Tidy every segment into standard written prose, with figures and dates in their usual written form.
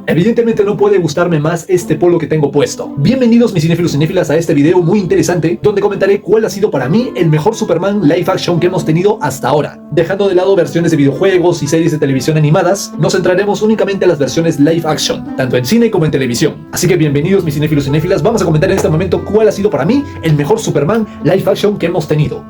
Evidentemente no puede gustarme más este polo que tengo puesto. Bienvenidos mis cinéfilos y cinéfilas a este video muy interesante donde comentaré cuál ha sido para mí el mejor Superman live action que hemos tenido hasta ahora. Dejando de lado versiones de videojuegos y series de televisión animadas, nos centraremos únicamente en las versiones live action, tanto en cine como en televisión. Así que bienvenidos mis cinéfilos y cinéfilas, vamos a comentar en este momento cuál ha sido para mí el mejor Superman live action que hemos tenido.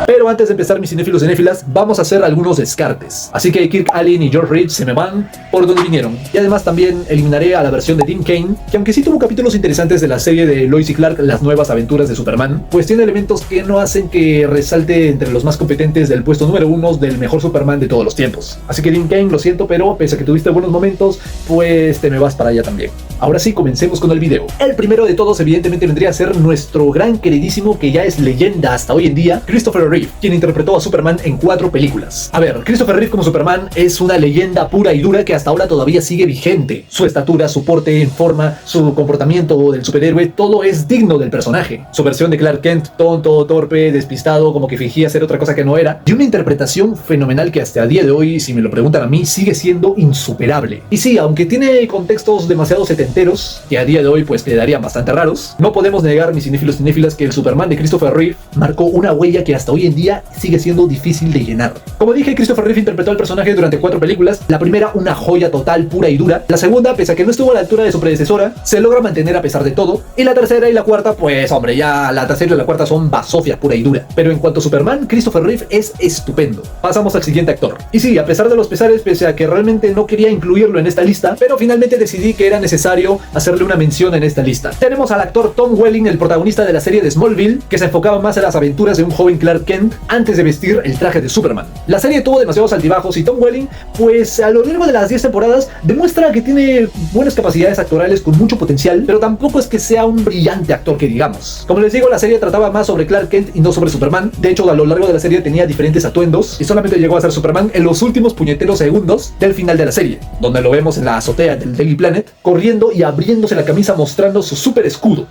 Pero antes de empezar mis cinéfilos y cinéfilas, vamos a hacer algunos descartes. Así que Kirk Alyn y George Reeves se me van por donde vinieron. Y además también eliminaré a la versión de Dean Cain, que aunque sí tuvo capítulos interesantes de la serie de Lois y Clark, Las Nuevas Aventuras de Superman, pues tiene elementos que no hacen que resalte entre los más competentes del puesto número 1 del mejor Superman de todos los tiempos. Así que Dean Cain, lo siento, pero pese a que tuviste buenos momentos, pues te me vas para allá también. Ahora sí, comencemos con el video. El primero de todos evidentemente vendría a ser nuestro gran queridísimo, que ya es leyenda hasta hoy en día, Christopher Reeve, quien interpretó a Superman en 4 películas. A ver, Christopher Reeve como Superman es una leyenda pura y dura que hasta ahora todavía sigue vigente. Su estatura, su porte en forma, su comportamiento del superhéroe, todo es digno del personaje. Su versión de Clark Kent, tonto, torpe, despistado, como que fingía ser otra cosa que no era, y una interpretación fenomenal que hasta el día de hoy, si me lo preguntan a mí, sigue siendo insuperable. Y sí, aunque tiene contextos demasiado setenteros, que a día de hoy pues quedarían bastante raros, no podemos negar, mis cinéfilos y cinéfilas, que el Superman de Christopher Reeve marcó una huella que hasta hoy en día sigue siendo difícil de llenar. Como dije, Christopher Reeve interpretó al personaje durante 4 películas. La primera, una joya total, pura y dura. La segunda, pese a que no estuvo a la altura de su predecesora, se logra mantener a pesar de todo. Y la tercera y la cuarta, pues hombre, ya la tercera y la cuarta son basofia pura y dura. Pero en cuanto a Superman, Christopher Reeve es estupendo. Pasamos al siguiente actor. Y sí, a pesar de los pesares, pese a que realmente no quería incluirlo en esta lista, pero finalmente decidí que era necesario hacerle una mención en esta lista. Tenemos al actor Tom Welling, el protagonista de la serie de Smallville, que se enfocaba más en las aventuras de un joven Clark Kent antes de vestir el traje de Superman. La serie tuvo demasiados altibajos y Tom Welling, pues a lo largo de las 10 temporadas, demuestra que tiene buenas capacidades actorales con mucho potencial, pero tampoco es que sea un brillante actor que digamos. Como les digo, la serie trataba más sobre Clark Kent y no sobre Superman. De hecho, a lo largo de la serie tenía diferentes atuendos y solamente llegó a ser Superman en los últimos puñeteros segundos del final de la serie, donde lo vemos en la azotea del Daily Planet, corriendo y abriéndose la camisa mostrando su super escudo.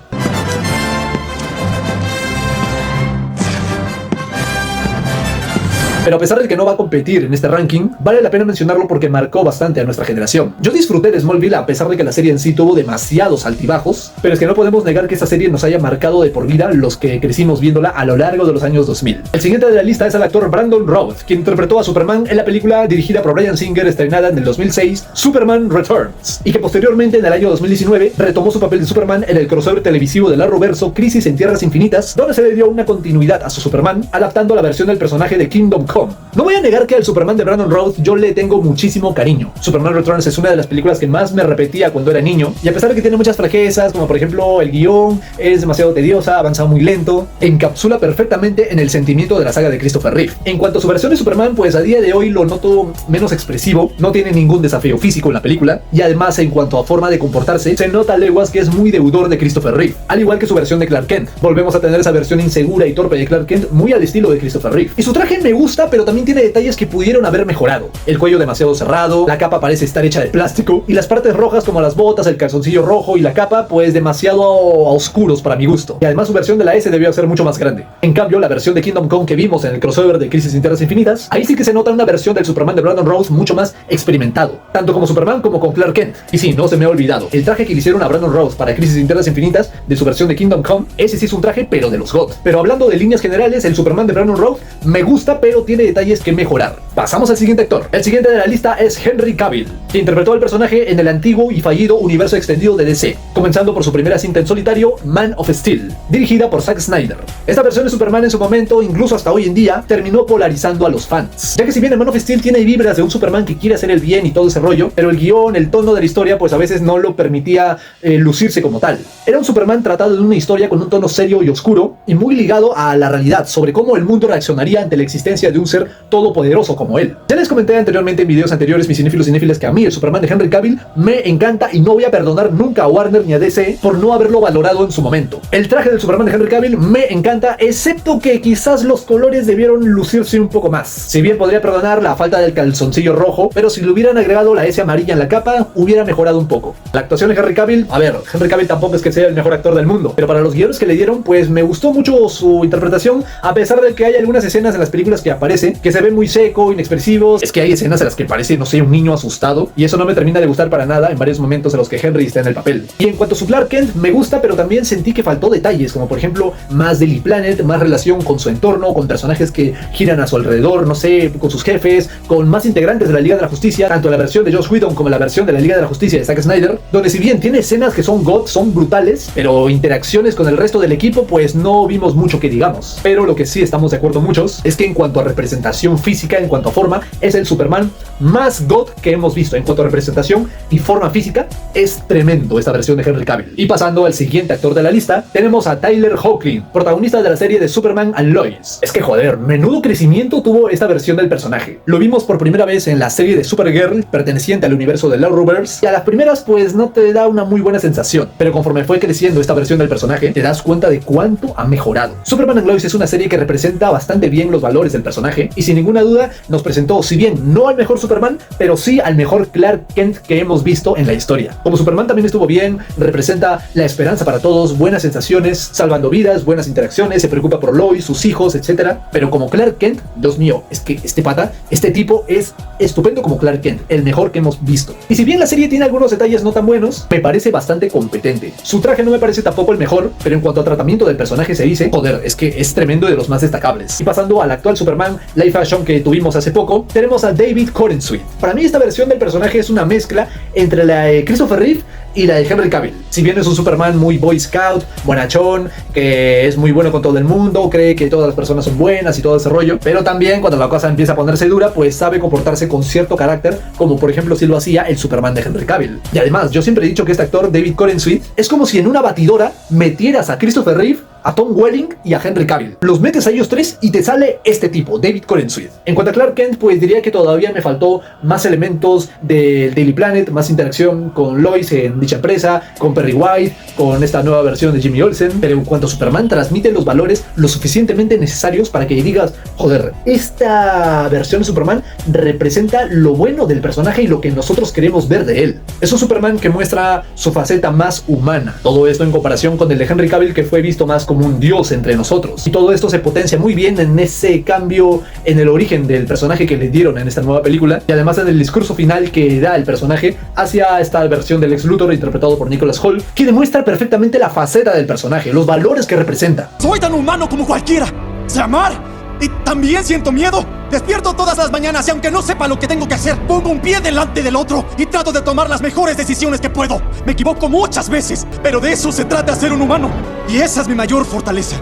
Pero a pesar de que no va a competir en este ranking, vale la pena mencionarlo porque marcó bastante a nuestra generación. Yo disfruté de Smallville a pesar de que la serie en sí tuvo demasiados altibajos, pero es que no podemos negar que esta serie nos haya marcado de por vida los que crecimos viéndola a lo largo de los años 2000. El siguiente de la lista es el actor Brandon Routh, quien interpretó a Superman en la película dirigida por Bryan Singer, estrenada en el 2006, Superman Returns, y que posteriormente en el año 2019 retomó su papel de Superman en el crossover televisivo del Arrowverso Crisis en Tierras Infinitas, donde se le dio una continuidad a su Superman, adaptando la versión del personaje de Kingdom Come. No voy a negar que al Superman de Brandon Routh yo le tengo muchísimo cariño. Superman Returns es una de las películas que más me repetía cuando era niño, y a pesar de que tiene muchas flaquezas, como por ejemplo el guión es demasiado tediosa, avanza muy lento, encapsula perfectamente en el sentimiento de la saga de Christopher Reeve. En cuanto a su versión de Superman, pues a día de hoy lo noto menos expresivo, no tiene ningún desafío físico en la película, y además en cuanto a forma de comportarse, se nota a leguas que es muy deudor de Christopher Reeve, al igual que su versión de Clark Kent. Volvemos a tener esa versión insegura y torpe de Clark Kent muy al estilo de Christopher Reeve. Y su traje me gusta, pero también tiene detalles que pudieron haber mejorado. El cuello demasiado cerrado, la capa parece estar hecha de plástico, y las partes rojas como las botas, el calzoncillo rojo y la capa, pues demasiado oscuros para mi gusto. Y además su versión de la S debió ser mucho más grande. En cambio, la versión de Kingdom Come que vimos en el crossover de Crisis en Tierras Infinitas, ahí sí que se nota una versión del Superman de Brandon Routh mucho más experimentado, tanto como Superman como con Clark Kent. Y sí, no se me ha olvidado, el traje que le hicieron a Brandon Routh para Crisis en Tierras Infinitas de su versión de Kingdom Come, ese sí es un traje pero de los God. Pero hablando de líneas generales, el Superman de Brandon Routh me gusta, pero tiene detalles que mejorar. Pasamos al siguiente actor. El siguiente de la lista es Henry Cavill, que interpretó al personaje en el antiguo y fallido universo extendido de DC, comenzando por su primera cinta en solitario, Man of Steel, dirigida por Zack Snyder. Esta versión de Superman en su momento, incluso hasta hoy en día, terminó polarizando a los fans, ya que si bien el Man of Steel tiene vibras de un Superman que quiere hacer el bien y todo ese rollo, pero el guión, el tono de la historia, pues a veces no lo permitía lucirse como tal. Era un Superman tratado de una historia con un tono serio y oscuro, y muy ligado a la realidad, sobre cómo el mundo reaccionaría ante la existencia de un ser todopoderoso como él. Ya les comenté anteriormente en videos anteriores, mis cinéfilos y cinéfilas, que a mí el Superman de Henry Cavill me encanta y no voy a perdonar nunca a Warner ni a DC por no haberlo valorado en su momento. El traje del Superman de Henry Cavill me encanta, excepto que quizás los colores debieron lucirse un poco más. Si bien podría perdonar la falta del calzoncillo rojo, pero si le hubieran agregado la S amarilla en la capa, hubiera mejorado un poco. La actuación de Henry Cavill, a ver, Henry Cavill tampoco es que sea el mejor actor del mundo, pero para los guiones que le dieron, pues me gustó mucho su interpretación, a pesar de que hay algunas escenas en las películas que aparece que se ven muy seco, inexpresivos. Es que hay escenas en las que parece, no sé, un niño asustado, y eso no me termina de gustar para nada en varios momentos en los que Henry está en el papel. Y en cuanto a su Clark Kent, me gusta, pero también sentí que faltó detalles, como por ejemplo más Daily Planet, más relación con su entorno, con personajes que giran a su alrededor, no sé, con sus jefes, con más integrantes de la Liga de la Justicia, tanto la versión de Joss Whedon como la versión de la Liga de la Justicia de Zack Snyder, donde si bien tiene escenas que son God, son brutales, pero interacciones con el resto del equipo pues no vimos mucho que digamos. Pero lo que sí estamos de acuerdo muchos es que en cuanto a representación física, en cuanto a forma, es el Superman más God que hemos visto. En cuanto a representación y forma física, es tremendo esta versión de Henry Cavill. Y pasando al siguiente actor de la lista, tenemos a Tyler Hoechlin, protagonista de la serie de Superman and Lois. Es que joder, menudo crecimiento tuvo esta versión del personaje. Lo vimos por primera vez en la serie de Supergirl, perteneciente al universo de Arrowverse, y a las primeras pues no te da una muy buena sensación, pero conforme fue creciendo esta versión del personaje, te das cuenta de cuánto ha mejorado. Superman and Lois es una serie que representa bastante bien los valores del personaje, y sin ninguna duda nos presentó, si bien no al mejor Superman, pero sí al mejor Clark Kent que hemos visto en la historia. Como Superman también estuvo bien, representa la esperanza para todos, buenas sensaciones, salvando vidas, buenas interacciones, se preocupa por Lois, sus hijos, etc. Pero como Clark Kent, Dios mío, es que este tipo es estupendo como Clark Kent, el mejor que hemos visto. Y si bien la serie tiene algunos detalles no tan buenos, me parece bastante competente. Su traje no me parece tampoco el mejor, pero en cuanto a tratamiento del personaje se dice, joder, es que es tremendo y de los más destacables. Y pasando al actual Superman live action que tuvimos hace poco, tenemos a David Corenswet. Para mí esta versión del personaje es una mezcla entre la de Christopher Reeve y la de Henry Cavill. Si bien es un Superman muy boy scout, bonachón, que es muy bueno con todo el mundo, cree que todas las personas son buenas y todo ese rollo, pero también cuando la cosa empieza a ponerse dura, pues sabe comportarse con cierto carácter, como por ejemplo si lo hacía el Superman de Henry Cavill. Y además, yo siempre he dicho que este actor, David Corenswet, es como si en una batidora metieras a Christopher Reeve, a Tom Welling y a Henry Cavill. Los metes a ellos tres y te sale este tipo, David Corenswet. En cuanto a Clark Kent, pues diría que todavía me faltó más elementos del Daily Planet, más interacción con Lois en dicha empresa, con Perry White, con esta nueva versión de Jimmy Olsen. Pero en cuanto a Superman, transmite los valores lo suficientemente necesarios para que digas, joder, esta versión de Superman representa lo bueno del personaje y lo que nosotros queremos ver de él. Es un Superman que muestra su faceta más humana. Todo esto en comparación con el de Henry Cavill, que fue visto más como un dios entre nosotros. Y todo esto se potencia muy bien en ese cambio en el origen del personaje que le dieron en esta nueva película, y además en el discurso final que da el personaje hacia esta versión del Lex Luthor interpretado por Nicholas Hoult, que demuestra perfectamente la faceta del personaje, los valores que representa. Soy tan humano como cualquiera. Sé amar y también siento miedo. Despierto todas las mañanas y aunque no sepa lo que tengo que hacer, pongo un pie delante del otro y trato de tomar las mejores decisiones que puedo. Me equivoco muchas veces, pero de eso se trata ser un humano. Y esa es mi mayor fortaleza.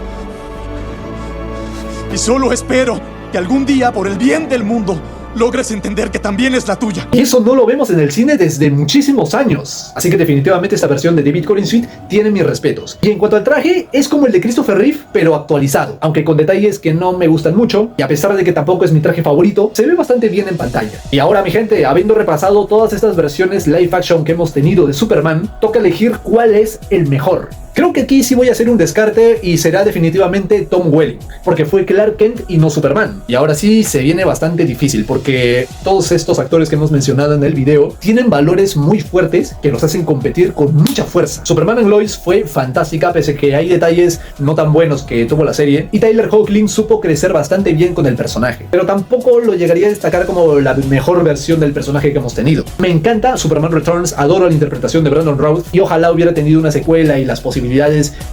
Y solo espero que algún día, por el bien del mundo, logres entender que también es la tuya. Y eso no lo vemos en el cine desde muchísimos años. Así que definitivamente esta versión de David Corenswet tiene mis respetos. Y en cuanto al traje, es como el de Christopher Reeve, pero actualizado. Aunque con detalles que no me gustan mucho, y a pesar de que tampoco es mi traje favorito, se ve bastante bien en pantalla. Y ahora, mi gente, habiendo repasado todas estas versiones live action que hemos tenido de Superman, toca elegir cuál es el mejor. Creo que aquí sí voy a hacer un descarte y será definitivamente Tom Welling, porque fue Clark Kent y no Superman. Y ahora sí se viene bastante difícil, porque todos estos actores que hemos mencionado en el video tienen valores muy fuertes que los hacen competir con mucha fuerza. Superman and Lois fue fantástica, pese a que hay detalles no tan buenos que tuvo la serie, y Tyler Hoechlin supo crecer bastante bien con el personaje, pero tampoco lo llegaría a destacar como la mejor versión del personaje que hemos tenido. Me encanta Superman Returns, adoro la interpretación de Brandon Routh, y ojalá hubiera tenido una secuela y las posibilidades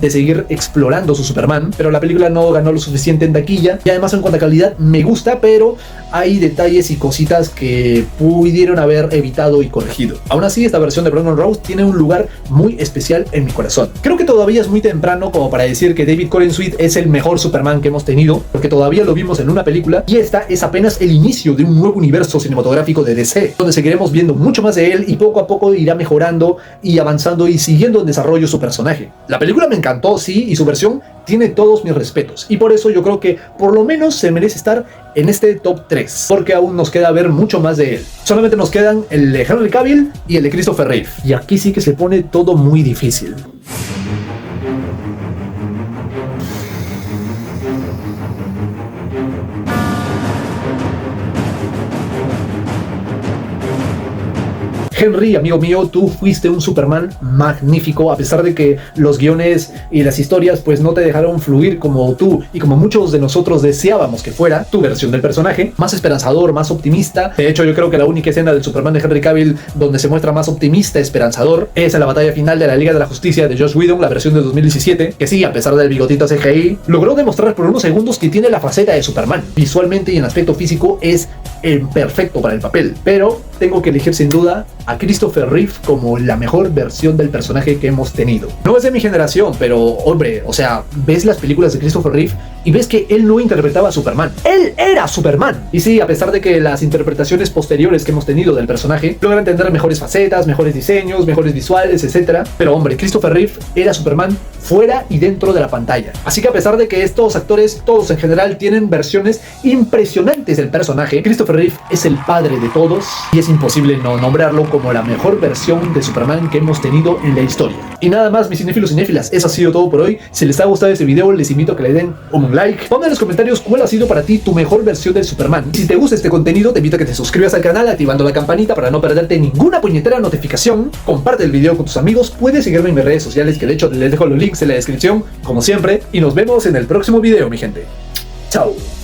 de seguir explorando su Superman, pero la película no ganó lo suficiente en taquilla, y además en cuanto a calidad me gusta, pero hay detalles y cositas que pudieron haber evitado y corregido. Aún así, esta versión de Brandon Routh tiene un lugar muy especial en mi corazón. Creo que todavía es muy temprano como para decir que David Corenswet es el mejor Superman que hemos tenido, porque todavía lo vimos en una película, y esta es apenas el inicio de un nuevo universo cinematográfico de DC, donde seguiremos viendo mucho más de él y poco a poco irá mejorando y avanzando y siguiendo en desarrollo su personaje. La película me encantó, sí, y su versión tiene todos mis respetos, y por eso yo creo que por lo menos se merece estar en este top 3, porque aún nos queda ver mucho más de él. Solamente nos quedan el de Henry Cavill y el de Christopher Reeve. Y aquí sí que se pone todo muy difícil. Henry, amigo mío, tú fuiste un Superman magnífico, a pesar de que los guiones y las historias pues no te dejaron fluir como tú y como muchos de nosotros deseábamos que fuera tu versión del personaje, más esperanzador, más optimista. De hecho, yo creo que la única escena del Superman de Henry Cavill donde se muestra más optimista, esperanzador, es en la batalla final de la Liga de la Justicia de Joss Whedon, la versión de 2017, que sí, a pesar del bigotito CGI, logró demostrar por unos segundos que tiene la faceta de Superman. Visualmente y en aspecto físico es perfecto para el papel, pero tengo que elegir sin duda a Christopher Reeve como la mejor versión del personaje que hemos tenido. No es de mi generación, pero hombre, o sea, ves las películas de Christopher Reeve y ves que él no interpretaba a Superman, él era Superman. Y sí, a pesar de que las interpretaciones posteriores que hemos tenido del personaje logran tener mejores facetas, mejores diseños, mejores visuales, etc. Pero hombre, Christopher Reeve era Superman fuera y dentro de la pantalla. Así que a pesar de que estos actores, todos en general, tienen versiones impresionantes del personaje, Christopher Reeve es el padre de todos y es imposible no nombrarlo como la mejor versión de Superman que hemos tenido en la historia. Y nada más, mis cinéfilos y cinéfilas, eso ha sido todo por hoy. Si les ha gustado este video, les invito a que le den un like. Ponme en los comentarios cuál ha sido para ti tu mejor versión de Superman. Y si te gusta este contenido, te invito a que te suscribas al canal activando la campanita para no perderte ninguna puñetera notificación. Comparte el video con tus amigos, puedes seguirme en mis redes sociales, que de hecho les dejo los links en la descripción, como siempre, y nos vemos en el próximo video, mi gente. Chao.